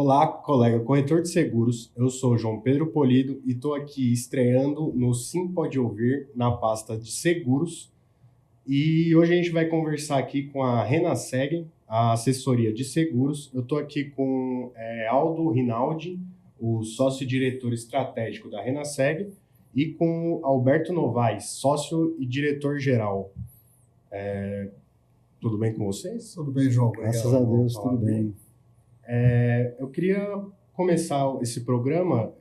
Olá, colega corretor de seguros. Eu sou João Pedro Polido e estou aqui estreando no Sim Pode Ouvir na pasta de seguros. E hoje a gente vai conversar aqui com a Renaseg, a assessoria de seguros. Eu estou aqui com Aldo Rinaldi, o sócio-diretor estratégico da Renaseg, e com Alberto Novaes, sócio e diretor-geral. Tudo bem com vocês? Tudo bem, João. Graças a Deus, tudo bem. Eu queria começar esse programa,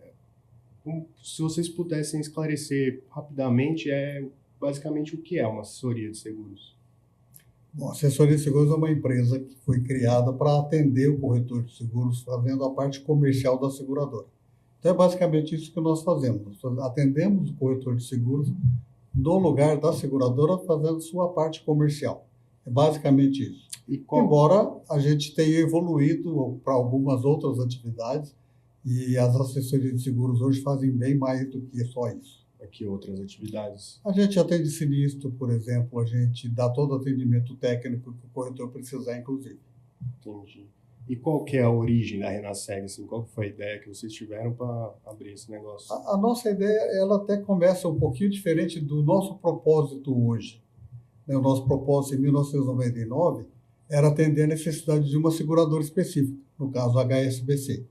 se vocês pudessem esclarecer rapidamente, basicamente o que é uma assessoria de seguros. Bom, a assessoria de seguros é uma empresa que foi criada para atender o corretor de seguros, fazendo a parte comercial da seguradora. Então, é basicamente isso que nós fazemos. Nós atendemos o corretor de seguros no lugar da seguradora, fazendo sua parte comercial. É basicamente isso. Embora a gente tenha evoluído para algumas outras atividades, e as assessorias de seguros hoje fazem bem mais do que só isso. Que outras atividades? A gente atende sinistro, por exemplo, a gente dá todo o atendimento técnico que o corretor precisar, inclusive. Entendi. E qual que é a origem da Renaseg? Assim, qual foi a ideia que vocês tiveram para abrir esse negócio? A nossa ideia, ela até começa um pouquinho diferente do nosso propósito hoje. O nosso propósito em 1999 era atender a necessidade de uma seguradora específica, no caso a HSBC.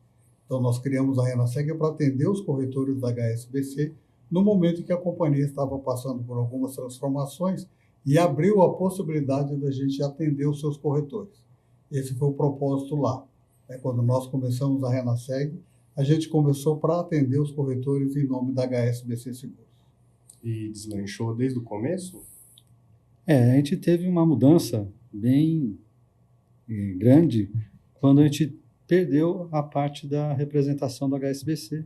Então, nós criamos a Renaseg para atender os corretores da HSBC no momento em que a companhia estava passando por algumas transformações e abriu a possibilidade da gente atender os seus corretores. Esse foi o propósito lá. Quando nós começamos a Renaseg, a gente começou para atender os corretores em nome da HSBC Seguros. E deslanchou desde o começo? A gente teve uma mudança bem grande quando a gente perdeu a parte da representação do HSBC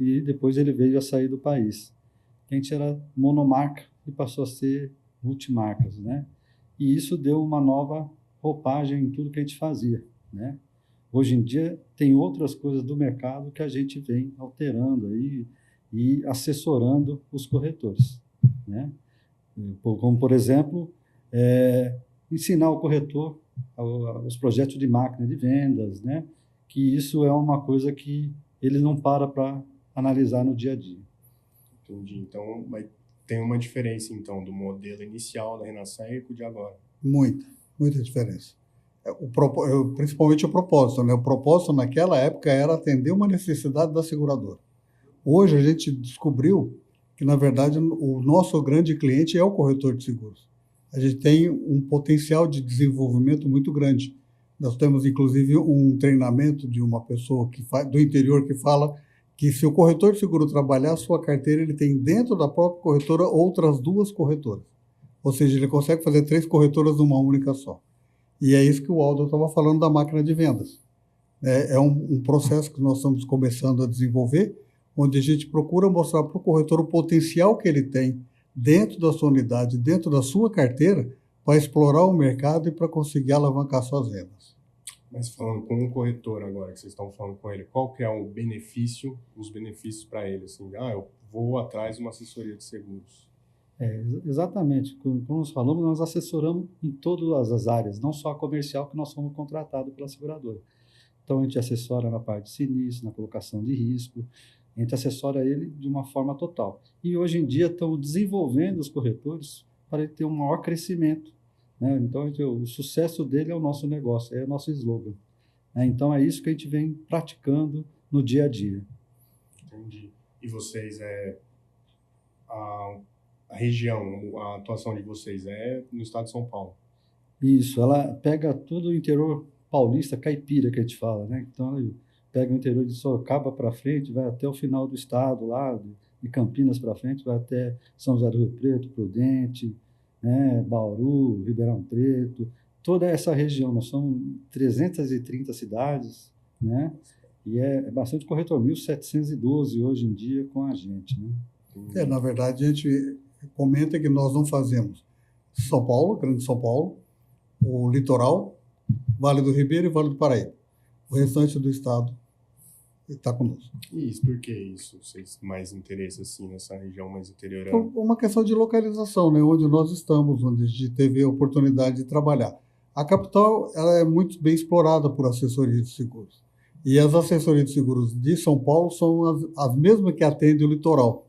e depois ele veio a sair do país. A gente era monomarca e passou a ser multimarcas, né? E isso deu uma nova roupagem em tudo que a gente fazia, né? Hoje em dia tem outras coisas do mercado que a gente vem alterando aí e assessorando os corretores, né? Como, por exemplo, ensinar o corretor os projetos de máquina de vendas, né? Que isso é uma coisa que ele não para analisar no dia a dia. Entendi. Então, tem uma diferença, então, do modelo inicial da Renaseg e o de agora? Muita diferença. Principalmente o propósito, né? O propósito naquela época era atender uma necessidade da seguradora. Hoje a gente descobriu que, na verdade, o nosso grande cliente é o corretor de seguros. A gente tem um potencial de desenvolvimento muito grande. Nós temos, inclusive, um treinamento de uma pessoa do interior que fala que se o corretor de seguro trabalhar a sua carteira, ele tem dentro da própria corretora outras 2 corretoras. Ou seja, ele consegue fazer 3 corretoras numa única só. E é isso que o Aldo estava falando da máquina de vendas. É um processo que nós estamos começando a desenvolver, onde a gente procura mostrar para o corretor o potencial que ele tem dentro da sua unidade, dentro da sua carteira, para explorar o mercado e para conseguir alavancar suas vendas. Mas falando com um corretor agora, que vocês estão falando com ele, qual que é os benefícios para ele? Assim, eu vou atrás de uma assessoria de seguros. Exatamente. Como nós falamos, nós assessoramos em todas as áreas, não só a comercial, que nós somos contratados pela seguradora. Então, a gente assessora na parte de sinistro, na colocação de risco, a gente assessora ele de uma forma total. E hoje em dia estamos desenvolvendo os corretores para ele ter um maior crescimento, né? Então, o sucesso dele é o nosso negócio, é o nosso slogan, né? Então, é isso que a gente vem praticando no dia a dia. Entendi. E vocês, a região, a atuação de vocês é no estado de São Paulo? Isso, ela pega todo o interior paulista, caipira, que a gente fala, né? Então, pega o interior de Sorocaba para frente, vai até o final do estado, lá de Campinas para frente, vai até São José do Rio Preto, Prudente, né? Bauru, Ribeirão Preto, toda essa região. Nós somos 330 cidades, né? E é bastante corretor, 1.712 hoje em dia com a gente, né? Na verdade, a gente comenta que nós não fazemos São Paulo, Grande São Paulo, o litoral, Vale do Ribeira e Vale do Paraíba. O restante do estado está conosco. E isso, por que isso? Vocês mais interesse assim nessa região mais interiorana? Uma questão de localização, né? Onde nós estamos, onde a gente teve a oportunidade de trabalhar. A capital ela é muito bem explorada por assessoria de seguros. E as assessorias de seguros de São Paulo são as mesmas que atendem o litoral.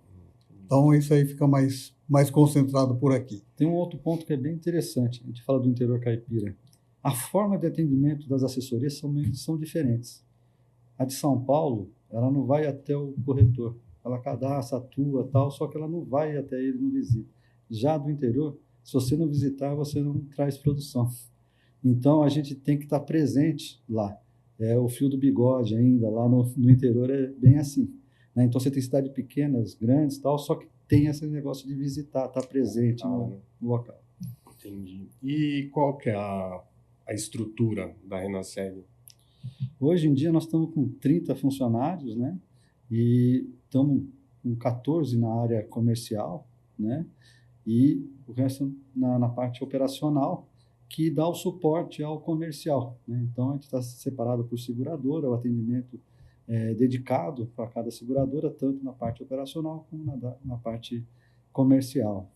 Então, isso aí fica mais concentrado por aqui. Tem um outro ponto que é bem interessante. A gente fala do interior caipira. A forma de atendimento das assessorias são diferentes. A de São Paulo, ela não vai até o corretor. Ela cadastra, atua, tal, só que ela não vai até ele, não visita. Já do interior, se você não visitar, você não traz produção. Então, a gente tem que estar presente lá. É o fio do bigode ainda, lá no interior é bem assim. Né? Então, você tem cidades pequenas, grandes, tal, só que tem esse negócio de visitar, estar presente no local. Entendi. E qual que é a estrutura da Renaseg? Hoje em dia, nós estamos com 30 funcionários, né? E estamos com 14 na área comercial, né? E o resto na parte operacional, que dá o suporte ao comercial, né? Então, a gente está separado por seguradora, o atendimento dedicado para cada seguradora, tanto na parte operacional como na parte comercial.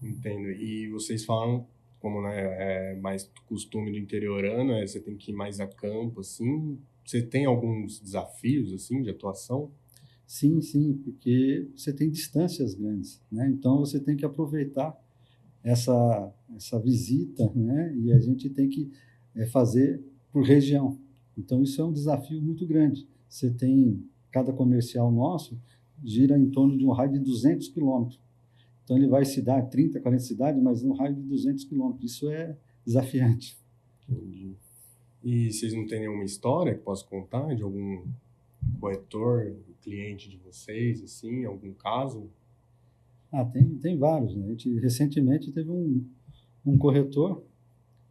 Entendo. E vocês falam, como, né, é mais costume do interiorano, você tem que ir mais a campo, assim. Você tem alguns desafios, assim, de atuação? Sim, sim, porque você tem distâncias grandes, né? Então, você tem que aproveitar essa visita, né? E a gente tem que fazer por região. Então, isso é um desafio muito grande. Você tem, cada comercial nosso gira em torno de um raio de 200 quilômetros. Então, ele vai cidade, 30, 40 cidades, mas num raio de 200 quilômetros. Isso é desafiante. Entendi. E vocês não têm nenhuma história que possa contar de algum corretor, cliente de vocês, assim, algum caso? Tem vários, né? A gente recentemente teve um corretor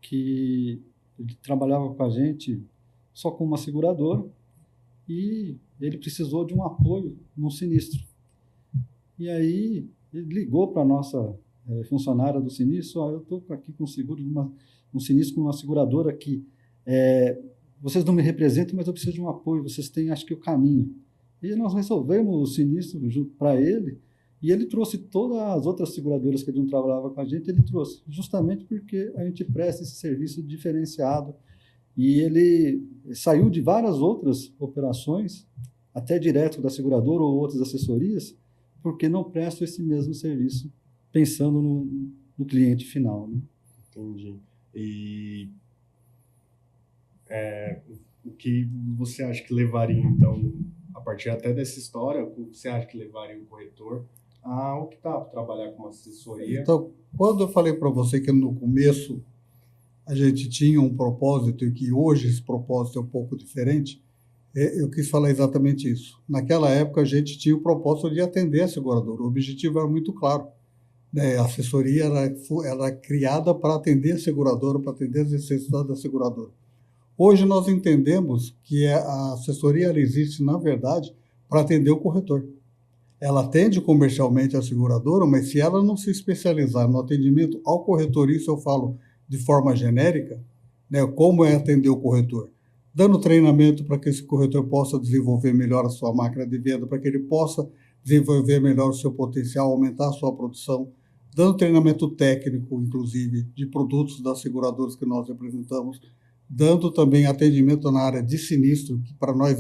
que ele trabalhava com a gente só com uma seguradora e ele precisou de um apoio num sinistro. E aí ele ligou para a nossa funcionária do sinistro: eu estou aqui com um sinistro com uma seguradora que vocês não me representam, mas eu preciso de um apoio, vocês têm, acho que, o caminho. E nós resolvemos o sinistro para ele, e ele trouxe todas as outras seguradoras que ele não trabalhava com a gente, ele trouxe, justamente porque a gente presta esse serviço diferenciado. E ele saiu de várias outras operações, até direto da seguradora ou outras assessorias, porque não prestam esse mesmo serviço, pensando no cliente final. Né? Entendi. E o que você acha que levaria, então, a partir até dessa história, o que você acha que levaria o corretor a optar por trabalhar com uma assessoria? Então, quando eu falei para você que no começo a gente tinha um propósito e que hoje esse propósito é um pouco diferente, eu quis falar exatamente isso. Naquela época a gente tinha o propósito de atender a seguradora. O objetivo era muito claro. Né? A assessoria era criada para atender a seguradora, para atender as necessidades da seguradora. Hoje nós entendemos que a assessoria ela existe, na verdade, para atender o corretor. Ela atende comercialmente a seguradora, mas se ela não se especializar no atendimento ao corretor, isso eu falo de forma genérica, né, como é atender o corretor? Dando treinamento para que esse corretor possa desenvolver melhor a sua máquina de venda, para que ele possa desenvolver melhor o seu potencial, aumentar a sua produção, dando treinamento técnico, inclusive, de produtos das seguradoras que nós representamos, dando também atendimento na área de sinistro, que para nós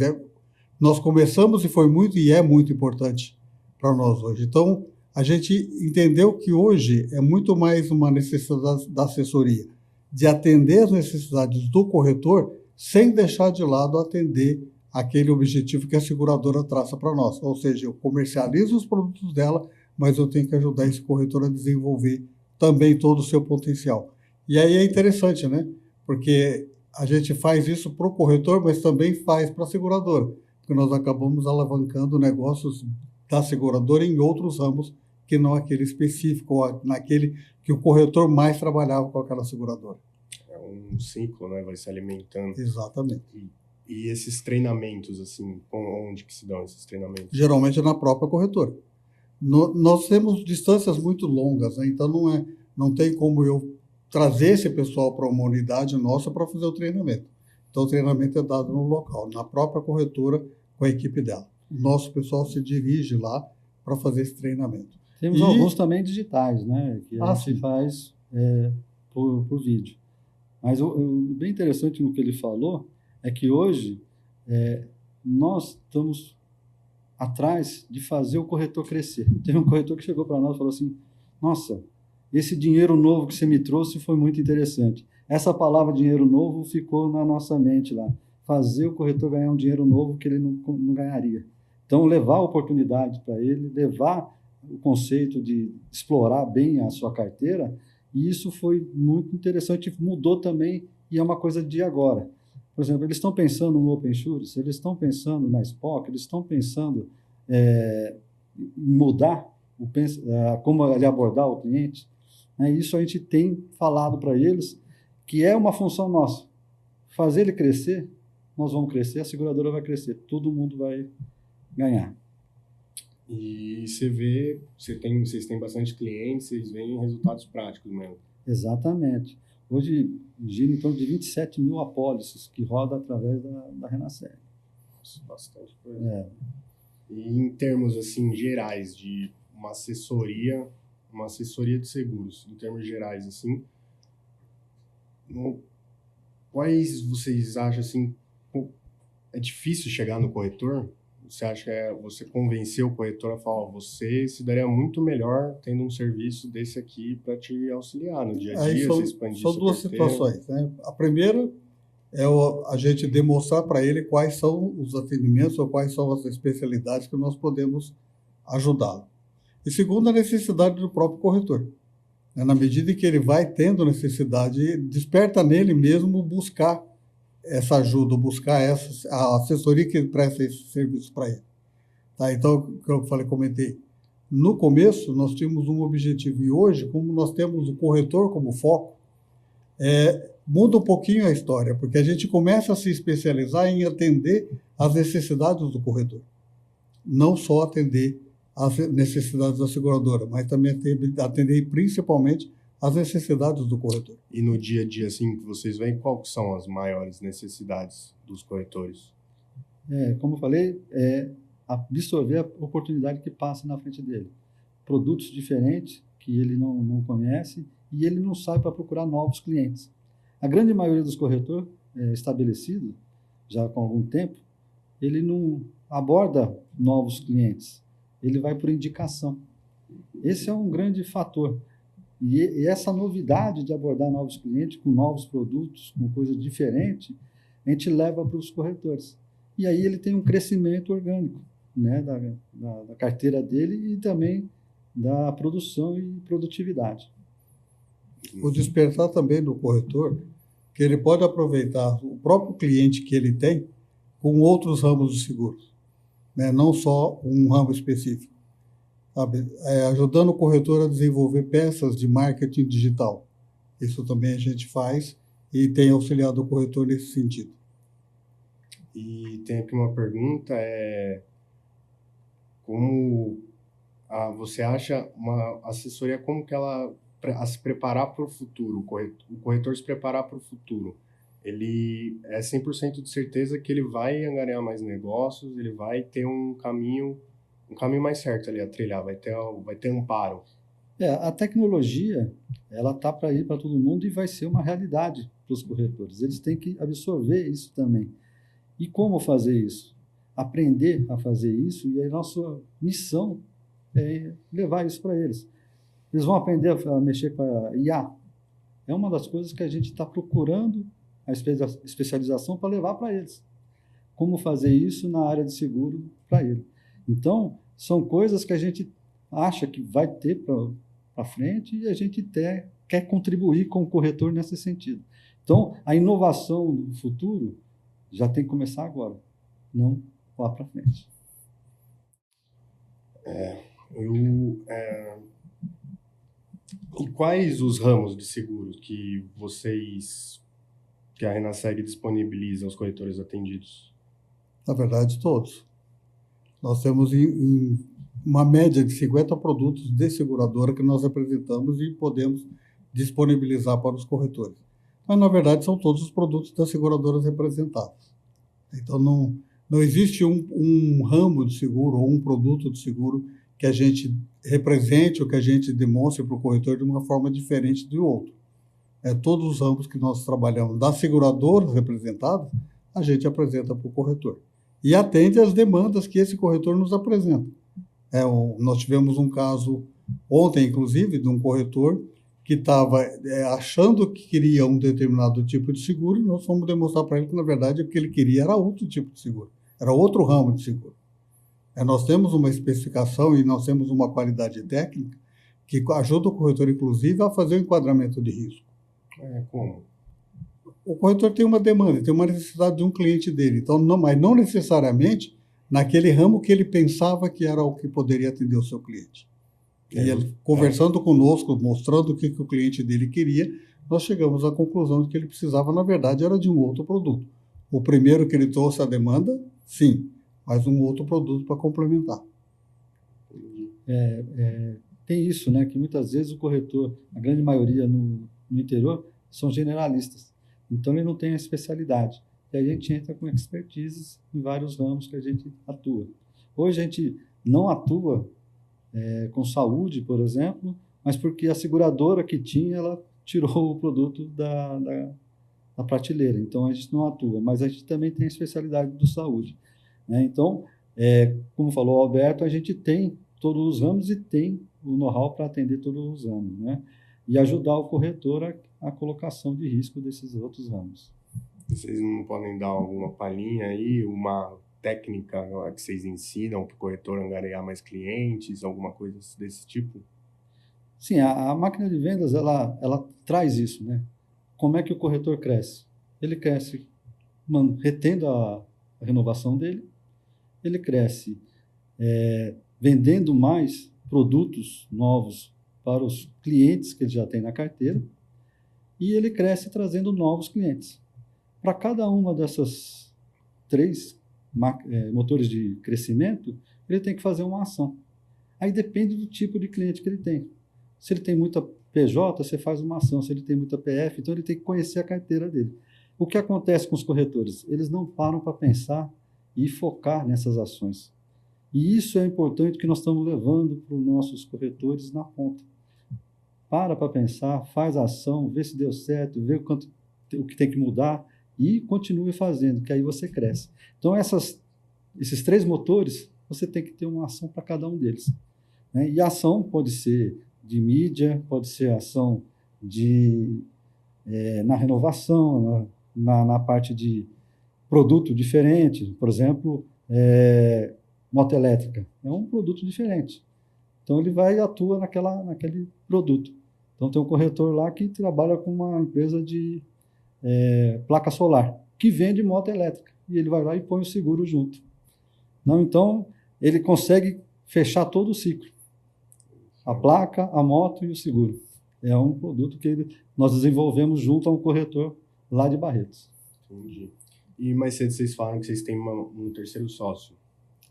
nós começamos e foi muito e é muito importante para nós hoje. Então, a gente entendeu que hoje é muito mais uma necessidade da assessoria, de atender as necessidades do corretor, sem deixar de lado atender aquele objetivo que a seguradora traça para nós. Ou seja, eu comercializo os produtos dela, mas eu tenho que ajudar esse corretor a desenvolver também todo o seu potencial. E aí é interessante, né? Porque a gente faz isso para o corretor, mas também faz para a seguradora, porque nós acabamos alavancando negócios da seguradora em outros ramos que não aquele específico, ou naquele que o corretor mais trabalhava com aquela seguradora. É um ciclo, né? Vai se alimentando. Exatamente. E esses treinamentos, assim, onde que se dão esses treinamentos? Geralmente na própria corretora. Nós temos distâncias muito longas, né? Então não tem como eu trazer esse pessoal para uma unidade nossa para fazer o treinamento. Então o treinamento é dado no local, na própria corretora, com a equipe dela. O nosso pessoal se dirige lá para fazer esse treinamento. Temos alguns também digitais, né? Que a gente faz por vídeo. Mas o bem interessante no que ele falou é que hoje nós estamos atrás de fazer o corretor crescer. Teve um corretor que chegou para nós e falou assim, nossa, esse dinheiro novo que você me trouxe foi muito interessante. Essa palavra dinheiro novo ficou na nossa mente lá. Fazer o corretor ganhar um dinheiro novo que ele não ganharia. Então, levar a oportunidade para ele, levar o conceito de explorar bem a sua carteira, e isso foi muito interessante, mudou também, e é uma coisa de agora. Por exemplo, eles estão pensando no Open Insurance, eles estão pensando na SPOC, eles estão pensando em mudar como ele abordar o cliente. Né? Isso a gente tem falado para eles, que é uma função nossa. Fazer ele crescer, nós vamos crescer, a seguradora vai crescer, todo mundo vai ganhar. E você vê, vocês têm bastante clientes, vocês veem resultados práticos mesmo. Exatamente. Hoje gira em torno de 27 mil apólices que roda através da Renascer. Nossa, bastante coisa. E em termos assim gerais de uma assessoria de seguros, em termos gerais assim, quais vocês acham assim, é difícil chegar no corretor? Você acha que você convenceu o corretor a falar, você se daria muito melhor tendo um serviço desse aqui para te auxiliar no dia a dia, você expandir são duas situações, né? A primeira é a gente demonstrar para ele quais são os atendimentos ou quais são as especialidades que nós podemos ajudá-lo. E segundo, a necessidade do próprio corretor. Na medida em que ele vai tendo necessidade, desperta nele mesmo buscar essa ajuda, buscar a assessoria que presta esse serviço para ele. Tá? Então, o que eu comentei, no começo nós tínhamos um objetivo e hoje, como nós temos o corretor como foco, muda um pouquinho a história, porque a gente começa a se especializar em atender às necessidades do corretor. Não só atender às necessidades da seguradora, mas também atender principalmente as necessidades do corretor. E no dia a dia, assim, que vocês veem, quais são as maiores necessidades dos corretores? Como eu falei, absorver a oportunidade que passa na frente dele. Produtos diferentes que ele não conhece e ele não sai para procurar novos clientes. A grande maioria dos corretores estabelecidos, já com algum tempo, ele não aborda novos clientes, ele vai por indicação. Esse é um grande fator. E essa novidade de abordar novos clientes com novos produtos, com coisas diferentes, a gente leva para os corretores. E aí ele tem um crescimento orgânico, né, da carteira dele e também da produção e produtividade. O despertar também do corretor, que ele pode aproveitar o próprio cliente que ele tem com outros ramos de seguros, né, não só um ramo específico. Ajudando o corretor a desenvolver peças de marketing digital. Isso também a gente faz e tem auxiliado o corretor nesse sentido. E tem aqui uma pergunta, como você acha uma assessoria, como que ela se preparar para o futuro, o corretor se preparar para o futuro? Ele é 100% de certeza que ele vai angariar mais negócios, ele vai ter um caminho mais certo ali a trilhar, vai ter amparo. A tecnologia, ela está para ir para todo mundo e vai ser uma realidade para os corretores. Eles têm que absorver isso também. E como fazer isso? Aprender a fazer isso, e a nossa missão é levar isso para eles. Eles vão aprender a mexer com a IA. É uma das coisas que a gente está procurando a especialização para levar para eles. Como fazer isso na área de seguro para ele. Então, são coisas que a gente acha que vai ter para frente e a gente quer contribuir com o corretor nesse sentido. Então, a inovação no futuro já tem que começar agora, não lá para frente. E quais os ramos de seguros que a Renaseg disponibiliza aos corretores atendidos? Na verdade, todos. Nós temos uma média de 50 produtos de seguradora que nós apresentamos e podemos disponibilizar para os corretores. Mas, na verdade, são todos os produtos das seguradoras representados. Então, não existe um ramo de seguro ou um produto de seguro que a gente represente ou que a gente demonstre para o corretor de uma forma diferente do outro. Todos os ramos que nós trabalhamos das seguradoras representadas, a gente apresenta para o corretor. E atende às demandas que esse corretor nos apresenta. Nós tivemos um caso ontem, inclusive, de um corretor que estava achando que queria um determinado tipo de seguro, e nós fomos demonstrar para ele que, na verdade, o que ele queria era outro tipo de seguro, era outro ramo de seguro. Nós temos uma especificação e nós temos uma qualidade técnica que ajuda o corretor, inclusive, a fazer o enquadramento de risco. Como? O corretor tem uma demanda, tem uma necessidade de um cliente dele, então, mas não necessariamente naquele ramo que ele pensava que era o que poderia atender o seu cliente. E ele, conversando conosco, mostrando o que o cliente dele queria, nós chegamos à conclusão de que ele precisava, na verdade, era de um outro produto. O primeiro que ele trouxe a demanda, sim, mas um outro produto para complementar. Tem isso, né? Que muitas vezes o corretor, a grande maioria no interior, são generalistas. Então, ele não tem a especialidade. E aí a gente entra com expertise em vários ramos que a gente atua. Hoje a gente não atua com saúde, por exemplo, mas porque a seguradora que tinha, ela tirou o produto da prateleira. Então, a gente não atua, mas a gente também tem a especialidade do saúde, né? Então, como falou o Alberto, a gente tem todos os ramos e tem o know-how para atender todos os ramos, né? E ajudar o corretor a colocação de risco desses outros ramos. Vocês não podem dar alguma palhinha aí, uma técnica que vocês ensinam para o corretor angariar mais clientes, alguma coisa desse tipo? Sim, a máquina de vendas, ela traz isso, né? Como é que o corretor cresce? Ele cresce retendo a renovação dele, ele cresce vendendo mais produtos novos para os clientes que ele já tem na carteira, e ele cresce trazendo novos clientes. Para cada uma dessas 3 motores de crescimento, ele tem que fazer uma ação. Aí depende do tipo de cliente que ele tem. Se ele tem muita PJ, você faz uma ação. Se ele tem muita PF, então ele tem que conhecer a carteira dele. O que acontece com os corretores? Eles não param para pensar e focar nessas ações. E isso é importante que nós estamos levando para os nossos corretores na ponta. Para pensar, faz a ação, vê se deu certo, vê o que tem que mudar, e continue fazendo, que aí você cresce. Então, esses 3 motores, você tem que ter uma ação para cada um deles, né? E a ação pode ser de mídia, pode ser ação na renovação, na parte de produto diferente. Por exemplo, moto elétrica. É um produto diferente. Então, ele vai e atua naquele produto. Então, tem um corretor lá que trabalha com uma empresa de placa solar, que vende moto elétrica, e ele vai lá e põe o seguro junto. Então, ele consegue fechar todo o ciclo. A placa, a moto e o seguro. É um produto que nós desenvolvemos junto a um corretor lá de Barretos. Entendi. E mais cedo vocês falaram que vocês têm um terceiro sócio.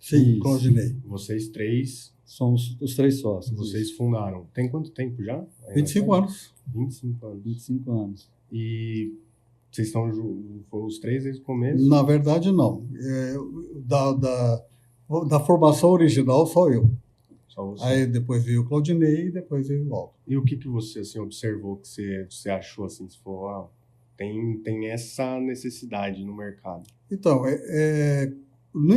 Sim, Claudinei. Vocês 3... Somos os 3 sócios. Vocês fundaram. Tem quanto tempo já? 25 anos. 25 anos. 25 anos. E vocês estão os 3 desde o começo? Na verdade, não. Da formação original, só eu. Só você. Aí depois veio o Claudinei e depois veio o Walter. E o que você assim, observou, que você achou assim, se for, tem essa necessidade no mercado? Então,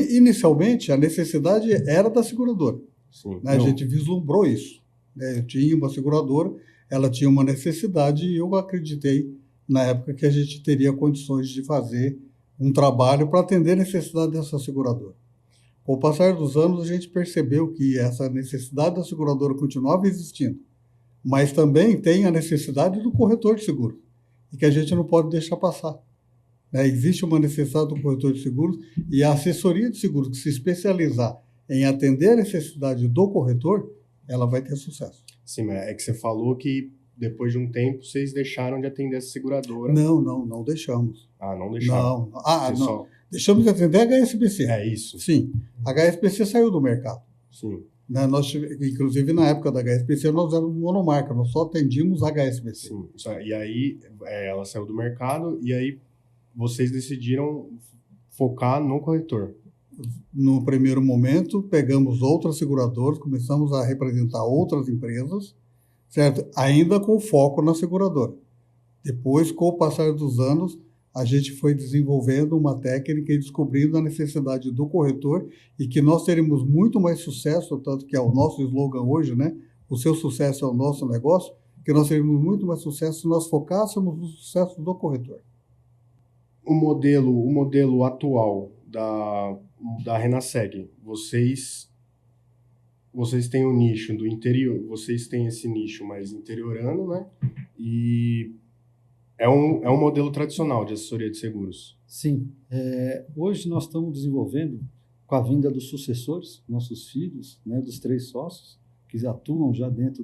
inicialmente, a necessidade era da seguradora. Sim. Né? A gente vislumbrou isso. Eu tinha uma seguradora, ela tinha uma necessidade e eu acreditei, na época, que a gente teria condições de fazer um trabalho para atender a necessidade dessa seguradora. Com o passar dos anos, a gente percebeu que essa necessidade da seguradora continuava existindo, mas também tem a necessidade do corretor de seguro, e que a gente não pode deixar passar. Existe uma necessidade do corretor de seguros, e a assessoria de seguros que se especializar em atender a necessidade do corretor, ela vai ter sucesso. Sim, mas é que você falou que depois de um tempo vocês deixaram de atender essa seguradora. Não deixamos. Não deixaram? Não. Deixamos de atender a HSBC. É isso? Sim. A HSBC saiu do mercado. Sim. Inclusive, na época da HSBC, nós éramos monomarca, nós só atendíamos a HSBC. Sim. E aí, ela saiu do mercado, e aí vocês decidiram focar no corretor. No primeiro momento, pegamos outras seguradoras, começamos a representar outras empresas, certo? Ainda com foco na seguradora. Depois, com o passar dos anos, a gente foi desenvolvendo uma técnica e descobrindo a necessidade do corretor e que nós teremos muito mais sucesso, tanto que é o nosso slogan hoje, né? O seu sucesso é o nosso negócio, que nós teríamos muito mais sucesso se nós focássemos no sucesso do corretor. O modelo atual da Renaseg, vocês têm o nicho do interior, vocês têm esse nicho mais interiorano, né? E é um modelo tradicional de assessoria de seguros. Sim. Hoje nós estamos desenvolvendo, com a vinda dos sucessores, nossos filhos, né, dos 3 sócios, que atuam já dentro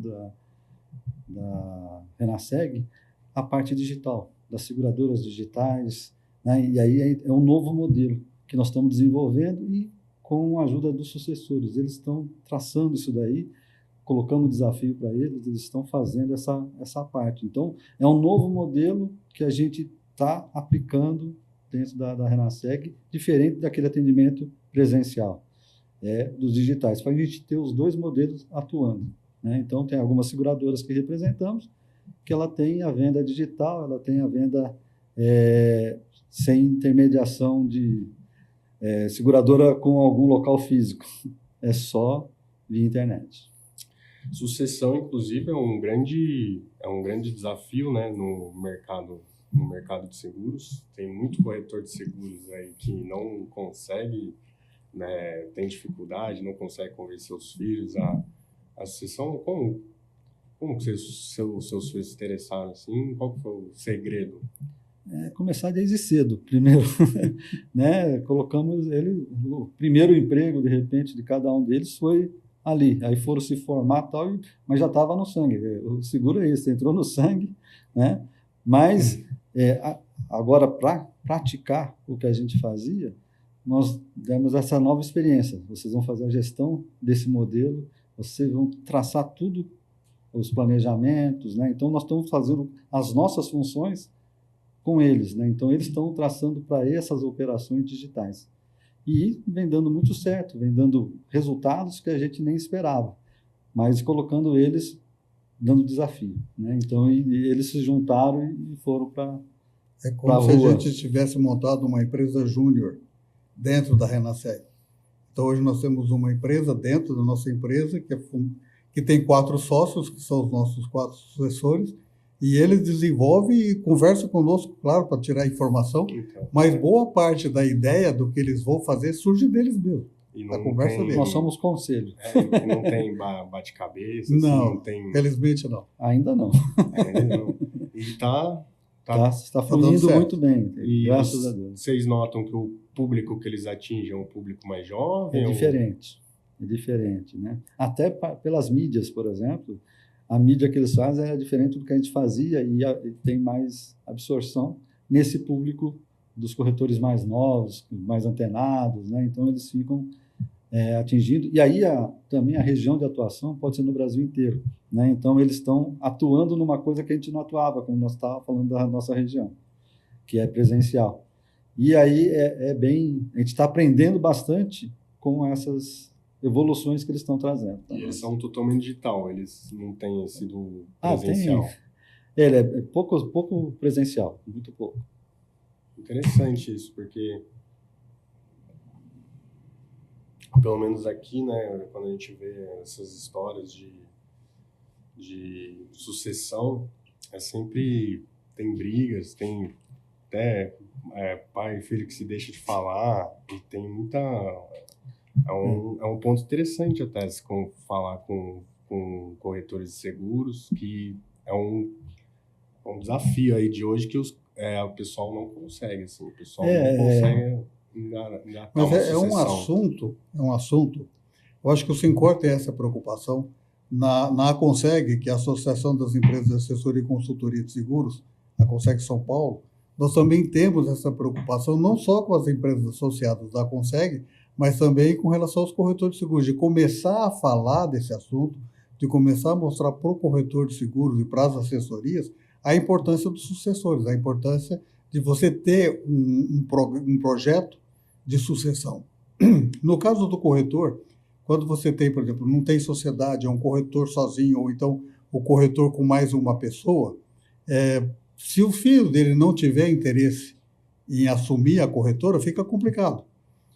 da Renaseg, a parte digital, das seguradoras digitais, né? E aí é um novo modelo que nós estamos desenvolvendo e com a ajuda dos sucessores. Eles estão traçando isso daí, colocando desafio para eles, eles estão fazendo essa parte. Então, é um novo modelo que a gente está aplicando dentro da Renaseg, diferente daquele atendimento presencial, dos digitais, para a gente ter os 2 modelos atuando, né? Então, tem algumas seguradoras que representamos, que ela tem a venda digital, ela tem a venda sem intermediação de seguradora com algum local físico, é só via internet. Sucessão, inclusive, é um grande desafio, né, no mercado de seguros. Tem muito corretor de seguros aí que não consegue, né, tem dificuldade, não consegue convencer os filhos a sucessão. Como que seus filhos se interessaram assim? Qual que foi o segredo? Começar desde cedo, primeiro, né? Colocamos o primeiro emprego, de repente, de cada um deles foi ali, aí foram se formar tal, mas já estava no sangue, o seguro é isso, entrou no sangue, né? Mas agora, para praticar o que a gente fazia, nós demos essa nova experiência, vocês vão fazer a gestão desse modelo, vocês vão traçar tudo, os planejamentos, né? Então nós estamos fazendo as nossas funções com eles, né? Então eles estão traçando para essas operações digitais. E vem dando muito certo, vem dando resultados que a gente nem esperava, mas colocando eles, dando desafio, né? Então eles se juntaram e foram para É como se a gente tivesse montado uma empresa júnior dentro da Renaseg. Então hoje nós temos uma empresa dentro da nossa empresa que tem 4 sócios, que são os nossos 4 sucessores, e eles desenvolvem e conversam conosco, claro, para tirar informação, então, mas boa parte da ideia do que eles vão fazer surge deles mesmo. E a conversa deles. Nós somos conselho. Não tem bate-cabeça? Não, não tem... felizmente não. Ainda não. Ainda não. E está fluindo muito bem, graças a Deus. Vocês notam que o público que eles atingem é um público mais jovem? É diferente, né? Até pelas mídias, por exemplo, a mídia que eles fazem é diferente do que a gente fazia e tem mais absorção nesse público dos corretores mais novos, mais antenados, né? Então eles ficam atingindo. E aí também a região de atuação pode ser no Brasil inteiro, né? Então eles estão atuando numa coisa que a gente não atuava, como nós estávamos falando da nossa região, que é presencial. E aí a gente está aprendendo bastante com essas evoluções que eles estão trazendo. E eles são totalmente digital, eles não têm esse do presencial. Ele é pouco presencial, muito pouco. Interessante isso, porque pelo menos aqui, né, quando a gente vê essas histórias de sucessão, sempre tem brigas, tem até pai e filho que se deixa de falar, e tem muita... É um ponto interessante até falar com corretores de seguros, que é um desafio aí de hoje que o pessoal não consegue, assim, o pessoal não consegue engatar. Mas é um assunto, eu acho que o Sincor tem essa preocupação. Na Aconseg, que é a Associação das Empresas de Assessoria e Consultoria de Seguros, a Aconseg São Paulo, nós também temos essa preocupação, não só com as empresas associadas da Aconseg, mas também com relação aos corretores de seguros, de começar a falar desse assunto, de começar a mostrar para o corretor de seguros e para as assessorias a importância dos sucessores, a importância de você ter um projeto de sucessão. No caso do corretor, quando você tem, por exemplo, não tem sociedade, é um corretor sozinho, ou então o corretor com mais uma pessoa, se o filho dele não tiver interesse em assumir a corretora, fica complicado.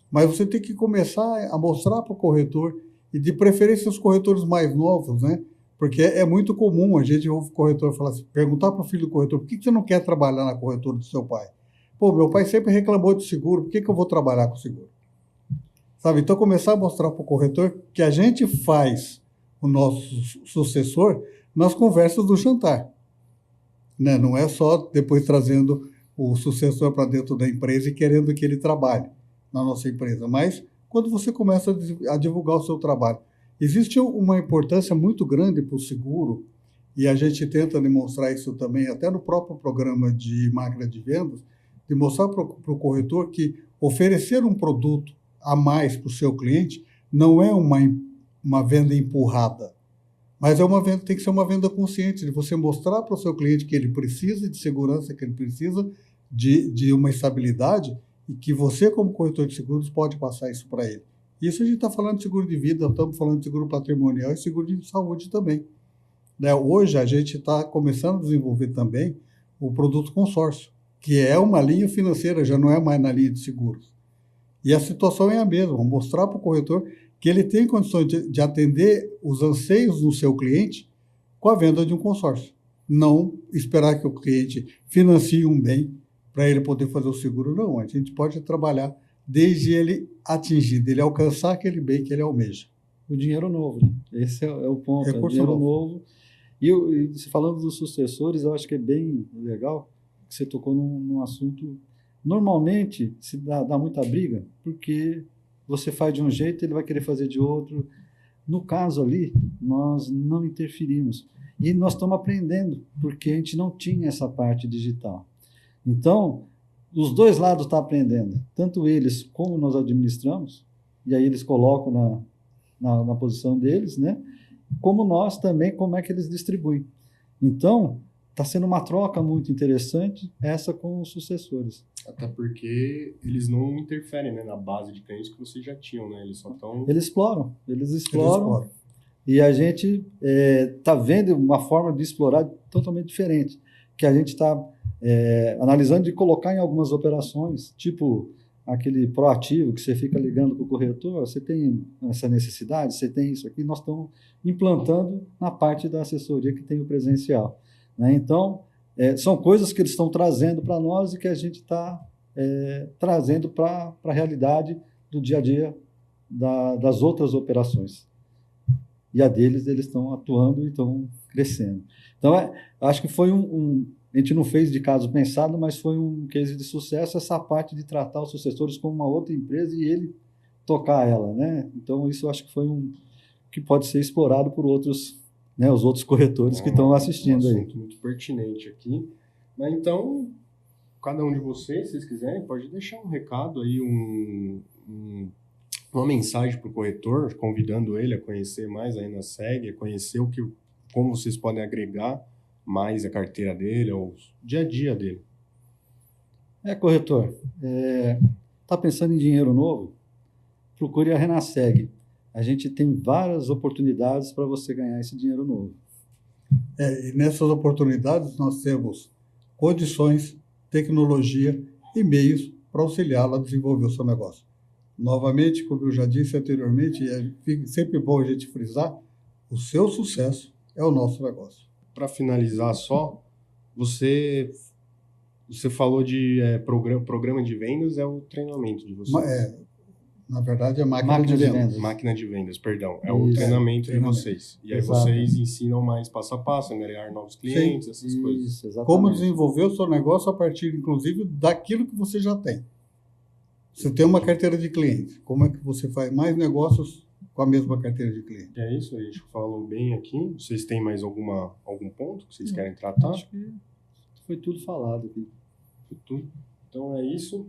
Mas você tem que começar a mostrar para o corretor, e de preferência os corretores mais novos, né? Porque é muito comum a gente ouvir o corretor falar assim, perguntar para o filho do corretor, por que você não quer trabalhar na corretora do seu pai? Pô, meu pai sempre reclamou de seguro, por que eu vou trabalhar com seguro? Sabe? Então, começar a mostrar para o corretor que a gente faz o nosso sucessor nas conversas do jantar. Né? Não é só depois trazendo o sucessor para dentro da empresa e querendo que ele trabalhe na nossa empresa, mas quando você começa a divulgar o seu trabalho. Existe uma importância muito grande para o seguro, e a gente tenta demonstrar isso também, até no próprio programa de máquina de vendas, de mostrar para o corretor que oferecer um produto a mais para o seu cliente não é uma venda empurrada, mas tem que ser uma venda consciente, de você mostrar para o seu cliente que ele precisa de segurança, que ele precisa de uma estabilidade, e que você, como corretor de seguros, pode passar isso para ele. Isso a gente está falando de seguro de vida, estamos falando de seguro patrimonial e seguro de saúde também. Né? Hoje a gente está começando a desenvolver também o produto consórcio, que é uma linha financeira, já não é mais na linha de seguros. E a situação é a mesma, mostrar para o corretor que ele tem condições de atender os anseios do seu cliente com a venda de um consórcio. Não esperar que o cliente financie um bem para ele poder fazer o seguro, não. A gente pode trabalhar desde ele atingir, dele alcançar aquele bem que ele almeja. O dinheiro novo, né? Esse é o ponto, é o dinheiro novo. E falando dos sucessores, eu acho que é bem legal que você tocou num assunto. Normalmente, se dá muita briga, porque você faz de um jeito, ele vai querer fazer de outro. No caso ali, nós não interferimos. E nós estamos aprendendo, porque a gente não tinha essa parte digital. Então, os dois lados estão aprendendo, tanto eles como nós administramos, e aí eles colocam na posição deles, né? Como nós também, como é que eles distribuem. Então, está sendo uma troca muito interessante, essa com os sucessores. Até porque eles não interferem, né, na base de clientes que vocês já tinham, né? Eles só estão... Eles exploram. E a gente está vendo uma forma de explorar totalmente diferente, que a gente está analisando de colocar em algumas operações, tipo aquele proativo que você fica ligando para o corretor, você tem essa necessidade, você tem isso aqui, nós estamos implantando na parte da assessoria que tem o presencial. Né? Então, são coisas que eles estão trazendo para nós e que a gente está trazendo para a realidade do dia a dia das outras operações. E a deles, eles estão atuando e estão crescendo. Então, acho que foi a gente não fez de caso pensado, mas foi um case de sucesso essa parte de tratar os sucessores como uma outra empresa e ele tocar ela, né? Então, isso acho que foi que pode ser explorado por outros, né, os outros corretores que estão assistindo aí. Um assunto muito pertinente aqui. Mas então, cada um de vocês, se vocês quiserem, pode deixar um recado aí, uma mensagem para o corretor, convidando ele a conhecer mais a Renaseg, a conhecer como vocês podem agregar mais a carteira dele, ou o dia a dia dele. Corretor, está pensando em dinheiro novo? Procure a Renaseg. A gente tem várias oportunidades para você ganhar esse dinheiro novo. E nessas oportunidades nós temos condições, tecnologia e meios para auxiliá-lo a desenvolver o seu negócio. Novamente, como eu já disse anteriormente, é sempre bom a gente frisar, o seu sucesso é o nosso negócio. Para finalizar só, você falou de programa de vendas, é o treinamento de vocês. Na verdade, é máquina de vendas. Máquina de vendas, perdão. É o treinamento de vocês. E aí vocês ensinam mais passo a passo, angariar novos clientes, essas coisas. Exatamente. Como desenvolver o seu negócio a partir, inclusive, daquilo que você já tem. Você tem uma carteira de clientes. Como é que você faz mais negócios com a mesma carteira de clientes? É isso, a gente falou bem aqui. Vocês têm mais algum ponto que vocês querem tratar? Acho que foi tudo falado aqui. Foi tudo. Então é isso.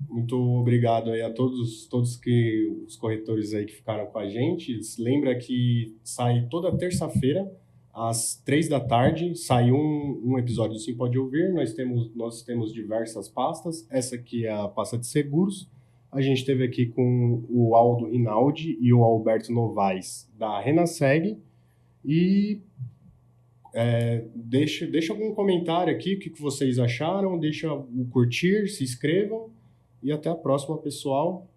Muito obrigado aí a todos os corretores aí que ficaram com a gente. Lembra que sai toda terça-feira, às 3 da tarde, sai um episódio do Sim Pode Ouvir. Nós temos diversas pastas. Essa aqui é a pasta de seguros. A gente esteve aqui com o Aldo Rinaldi e o Alberto Novaes, da Renaseg. E Deixa algum comentário aqui, o que vocês acharam, deixa o curtir, se inscrevam e até a próxima, pessoal.